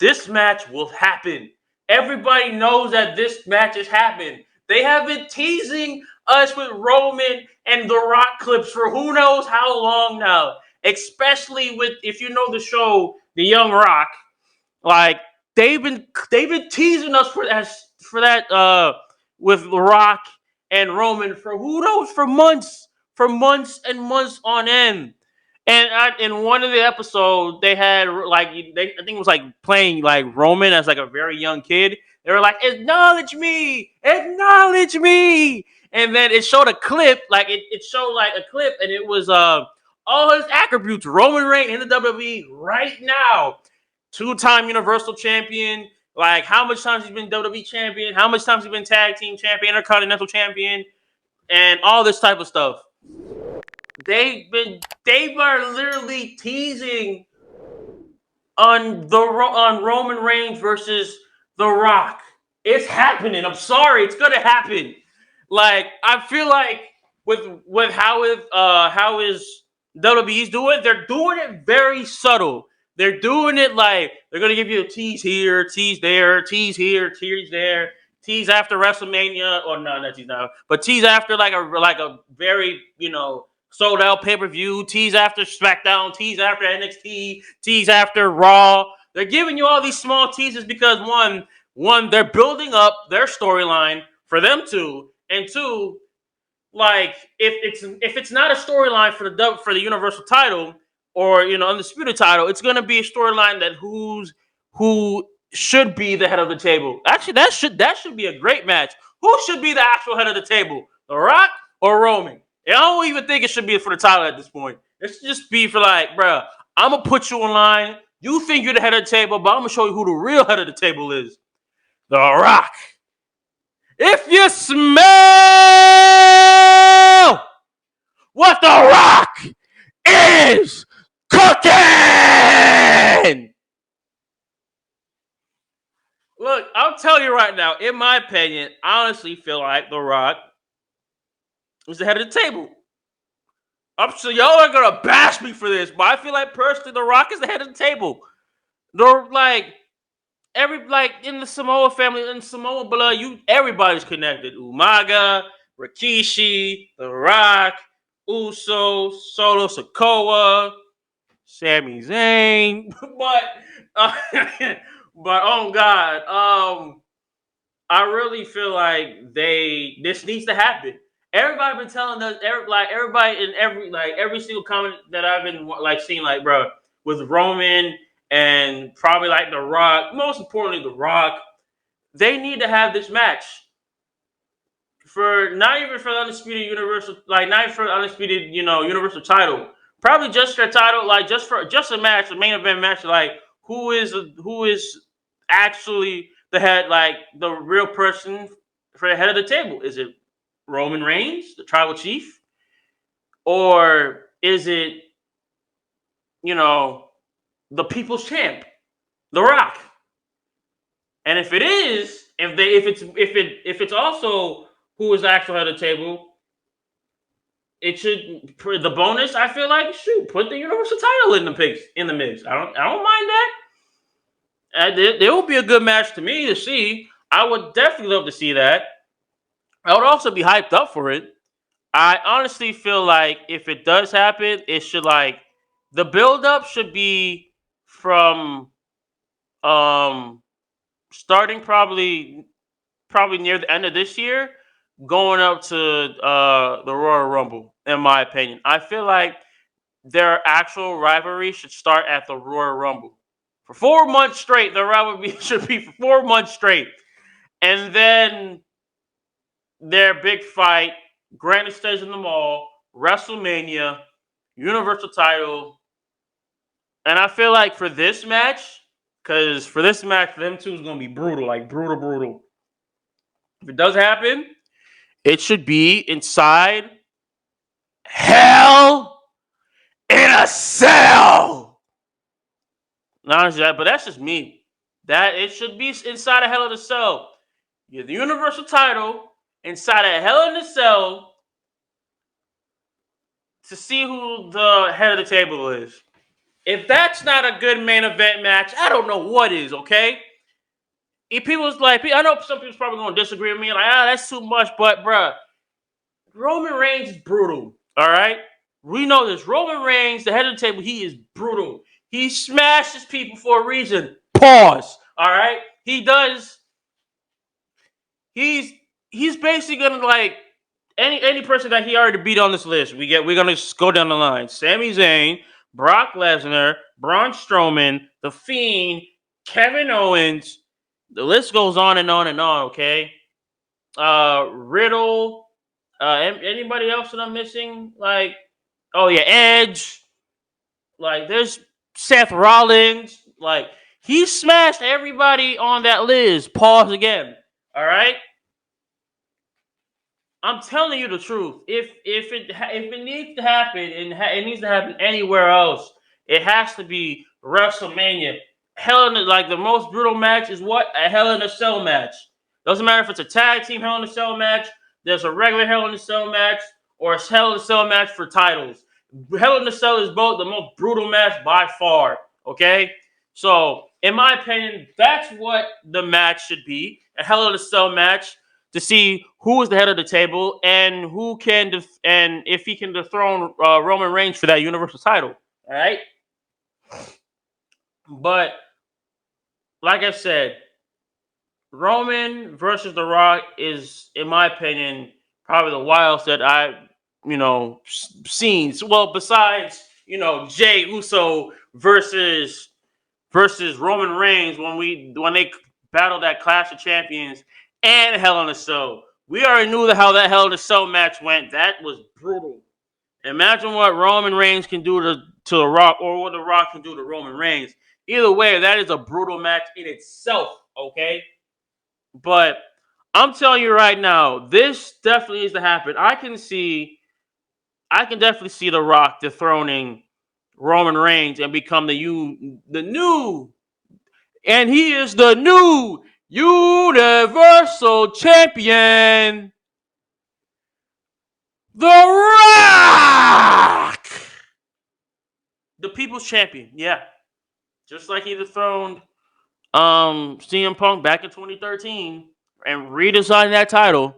this match will happen. Everybody knows that this match has happened. They have been teasing us with Roman and The Rock clips for who knows how long now. Especially with, if you know the show, The Young Rock, like they've been teasing us for that with The Rock and Roman for who knows for months and months on end. And in one of the episodes, they had I think it was like playing like Roman as like a very young kid. They were like, acknowledge me," and then it showed a clip, like it showed like a clip, and it was all his attributes, Roman Reigns in the WWE right now, two-time Universal Champion. Like how much times he's been WWE Champion, how much times he's been Tag Team Champion, Intercontinental Champion, and all this type of stuff. They are literally teasing on Roman Reigns versus The Rock. It's happening. I'm sorry, it's gonna happen. Like I feel like with how is WWE's doing, they're doing it very subtle. They're doing it like they're gonna give you a tease here, tease there, tease here, tease there, tease after WrestleMania, or no, not tease now, but tease after like a very sold out pay per view, tease after SmackDown, tease after NXT, tease after Raw. They're giving you all these small teases because one they're building up their storyline for them to, and two, like if it's not a storyline for the Universal title or undisputed title, it's gonna be a storyline that who should be the head of the table. Actually, that should be a great match. Who should be the actual head of the table? The Rock or Roman? I don't even think it should be for the title at this point. It should just be for like, bruh, I'm gonna put you in line. You think you're the head of the table, but I'm gonna show you who the real head of the table is. The Rock. If you smell what The Rock is cooking, look, I'll tell you right now. In my opinion, I honestly feel like The Rock is the head of the table. I'm sure y'all are gonna bash me for this, but I feel like personally, The Rock is the head of the table. They're like in the Samoa family, in Samoa blood, everybody's connected. Umaga, Rikishi, The Rock, Uso, Solo Sikoa, Sami Zayn, uh, but oh god, I really feel like this needs to happen. Everybody been telling us, everybody in every single comment that I've been seeing, bro, with Roman and probably The Rock, most importantly The Rock, they need to have this match for not even for the undisputed universal, not even for the undisputed universal title, probably just for a title, just a match, a main event match, who is actually the head, the real person for the head of the table. Is it Roman Reigns, the tribal chief, or is it the people's champ, The Rock? And if it is, if it's also who is the actual head of the table, it should, for the bonus, I feel like, put the universal title in the mix. I don't mind that. There will be a good match to me to see. I would definitely love to see that. I would also be hyped up for it. I honestly feel like if it does happen, it should the build up should be from starting probably near the end of this year, going up to the Royal Rumble. In my opinion, I feel like their actual rivalry should start at the Royal Rumble for 4 months straight. The rivalry should be for 4 months straight, and then their big fight, Granite Stage in the Mall, WrestleMania, Universal title. And I feel like for this match, for them two is going to be brutal, brutal. If it does happen, it should be inside Hell in a Cell. Not only that, but that's just me. That it should be inside a Hell in a Cell. You have the Universal title inside a Hell in a Cell to see who the head of the table is. If that's not a good main event match, I don't know what is, okay? If people's like, I know some people's probably going to disagree with me, like, that's too much, but, bruh, Roman Reigns is brutal, all right? We know this. Roman Reigns, the head of the table, he is brutal. He smashes people for a reason. Pause, all right? He does. He's basically going to, like, any person that he already beat on this list, we're gonna go down the line. Sami Zayn, Brock Lesnar, Braun Strowman, The Fiend, Kevin Owens. The list goes on and on and on. Okay, Riddle. Anybody else that I'm missing? Like, oh yeah, Edge. Like, there's Seth Rollins. Like, he smashed everybody on that list. Pause again. All right. I'm telling you the truth. If it needs to happen, and it needs to happen anywhere else, it has to be WrestleMania. Hell in like the most brutal match is what? A Hell in a Cell match. Doesn't matter if it's a tag team Hell in a Cell match, there's a regular Hell in a Cell match, or a Hell in a Cell match for titles. Hell in a Cell is both the most brutal match by far. Okay, so in my opinion, that's what the match should be. A Hell in a Cell match to see who is the head of the table and who can and if he can dethrone Roman Reigns for that Universal title. All right, but like I said, Roman versus The Rock is, in my opinion, probably the wildest that I've seen. Well, besides Jey Uso versus Roman Reigns when they battled that Clash of Champions and Hell in a Cell. We already knew how that Hell in a Cell match went. That was brutal. Imagine what Roman Reigns can do to The Rock, or what The Rock can do to Roman Reigns. Either way, that is a brutal match in itself, okay? But I'm telling you right now, this definitely needs to happen. I can definitely see The Rock dethroning Roman Reigns and become the new, and he is the new Universal Champion, The Rock! The People's Champion, yeah. Just like he dethroned CM Punk back in 2013 and redesigned that title,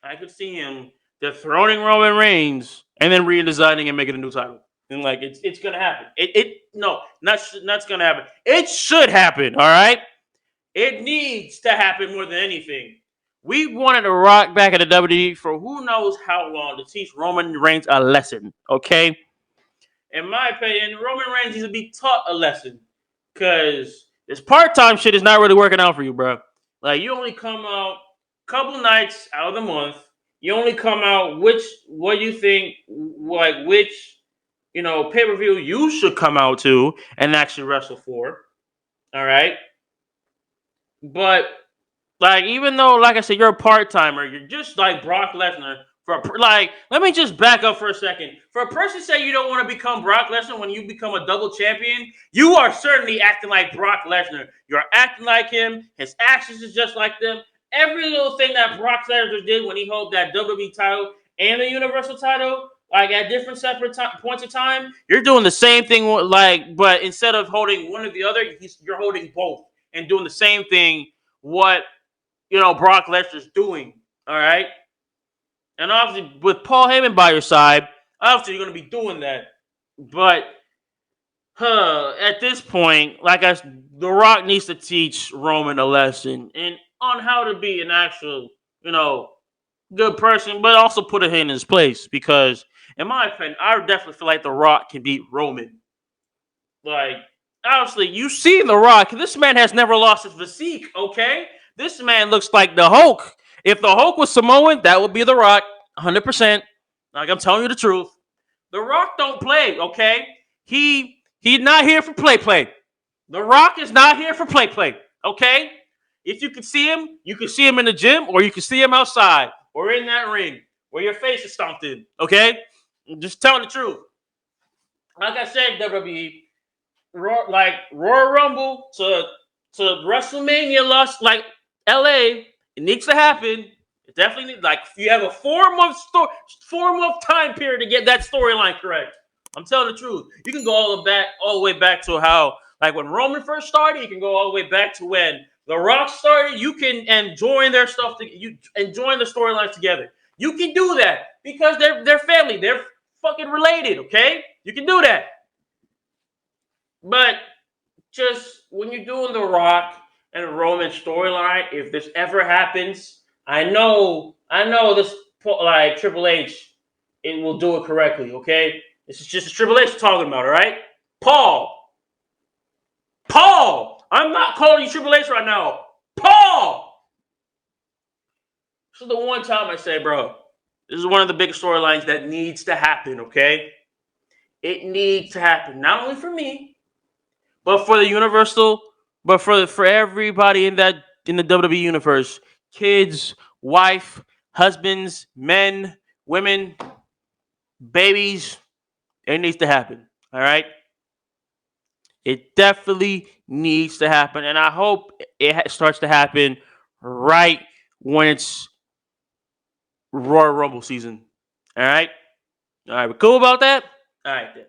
I could see him dethroning Roman Reigns and then redesigning and making a new title. And like it's gonna happen. Not gonna happen. It should happen, all right? It needs to happen more than anything. We wanted to Rock back at the WWE for who knows how long to teach Roman Reigns a lesson, okay? In my opinion, Roman Reigns needs to be taught a lesson. Because this part-time shit is not really working out for you, bro. Like, you only come out a couple nights out of the month. You only come out which pay-per-view you should come out to and actually wrestle for. All right? But, like, even though, like I said, you're a part-timer, you're just like Brock Lesnar. Let me just back up for a second. For a person to say you don't want to become Brock Lesnar when you become a double champion, you are certainly acting like Brock Lesnar. You're acting like him. His actions is just like them. Every little thing that Brock Lesnar did when he held that WWE title and the Universal title, like at different separate points of time, you're doing the same thing. But instead of holding one or the other, you're holding both and doing the same thing. What Brock Lesnar's doing. All right. And obviously, with Paul Heyman by your side, obviously you're going to be doing that. But at this point, The Rock needs to teach Roman a lesson and on how to be an actual, good person, but also put him in his place. Because, in my opinion, I definitely feel like The Rock can beat Roman. Like, obviously, you've seen The Rock. This man has never lost his physique, okay? This man looks like the Hulk. If the Hulk was Samoan, that would be The Rock, 100%. Like, I'm telling you the truth. The Rock don't play, okay? He's not here for play. The Rock is not here for play, okay? If you can see him, you can see him in the gym, or you can see him outside, or in that ring, where your face is stomped in, okay? I'm just telling the truth. Like I said, WWE, Royal Rumble to WrestleMania lost, like LA, it needs to happen. It definitely needs, like, you have a 4-month time period to get that storyline correct. I'm telling the truth. You can go all the way back to how, like when Roman first started. You can go all the way back to when The Rock started. You can enjoy their stuff. You enjoying the storylines together. You can do that because they're family. They're fucking related. Okay, you can do that. But just when you're doing The Rock and Roman storyline, if this ever happens, I know this, like Triple H, it will do it correctly. Okay, this is just Triple H talking about. All right, Paul, I'm not calling you Triple H right now, Paul. This is the one time I say, bro, this is one of the biggest storylines that needs to happen. Okay, it needs to happen not only for me, but for the Universal, but for everybody in the WWE universe, kids, wife, husbands, men, women, babies, it needs to happen. All right, it definitely needs to happen, and I hope it starts to happen right when it's Royal Rumble season. All right, we're cool about that. All right then.